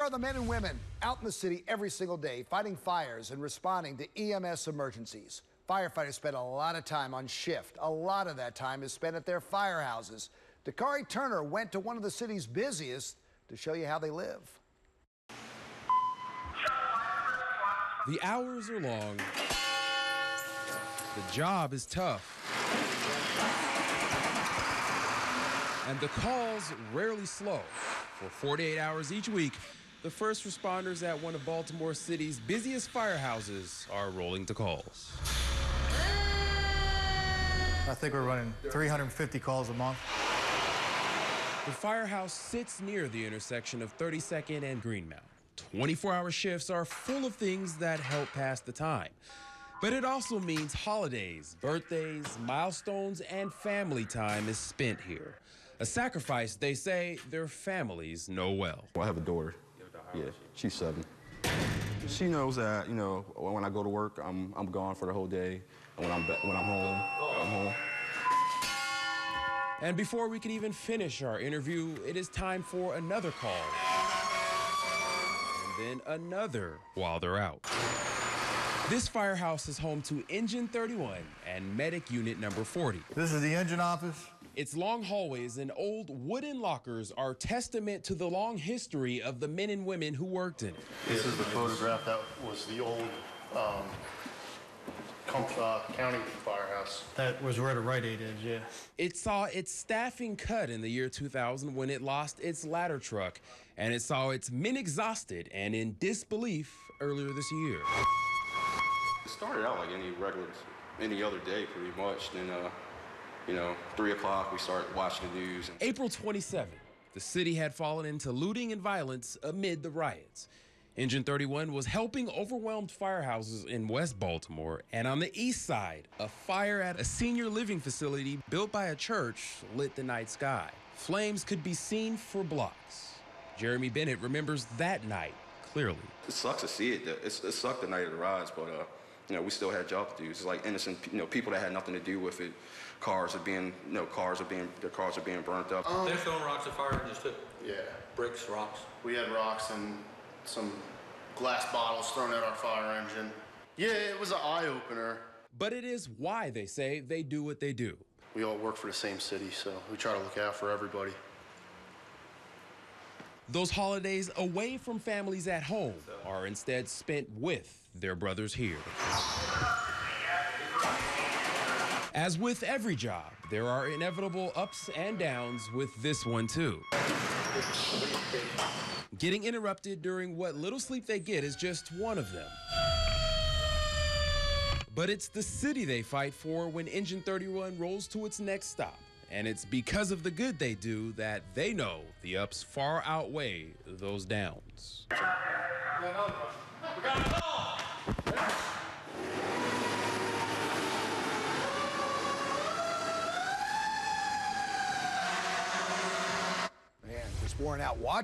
Are the men and women out in the city every single day fighting fires and responding to EMS emergencies. Firefighters spend a lot of time on shift. A lot of that time is spent at their firehouses. Dakari Turner went to one of the city's busiest to show you how they live. The hours are long. The job is tough. And the calls rarely slow. For 48 hours each week, the first responders at one of Baltimore City's busiest firehouses are rolling to calls. I think we're running 350 calls a month. The firehouse sits near the intersection of 32nd and Greenmount. 24-hour shifts are full of things that help pass the time. But it also means holidays, birthdays, milestones, and family time is spent here. A sacrifice they say their families know well. I have a daughter. Yeah, she's 7. She knows that, when I go to work, I'm gone for the whole day. And when I'm home, I'm home. And before we can even finish our interview, it is time for another call. And then another while they're out. This firehouse is home to Engine 31 and Medic Unit number 40. This is the engine office. Its long hallways and old wooden lockers are testament to the long history of the men and women who worked in it. This is the photograph that was the old county firehouse. That was where the Rite Aid is, yeah. It saw its staffing cut in the year 2000 when it lost its ladder truck, and it saw its men exhausted and in disbelief earlier this year. It started out like any other day, pretty much. Then, 3 o'clock, we start watching the news. April 27th, the city had fallen into looting and violence amid the riots. Engine 31 was helping overwhelmed firehouses in West Baltimore, and on the east side, a fire at a senior living facility built by a church lit the night sky. Flames could be seen for blocks. Jeremy Bennett remembers that night clearly. It sucks to see it. It sucked the night of the riots, but we still had a job to do. It's like innocent, people that had nothing to do with it. Cars are being burnt up. They're throwing rocks at fire engines too. Yeah. Bricks, rocks. We had rocks and some glass bottles thrown at our fire engine. Yeah, it was an eye-opener. But it is why they say they do what they do. We all work for the same city, so we try to look out for everybody. Those holidays away from families at home are instead spent with their brothers here. As with every job, there are inevitable ups and downs with this one too. Getting interrupted during what little sleep they get is just one of them. But it's the city they fight for when Engine 31 rolls to its next stop. And it's because of the good they do that they know the ups far outweigh those downs. Man, just worn out watching.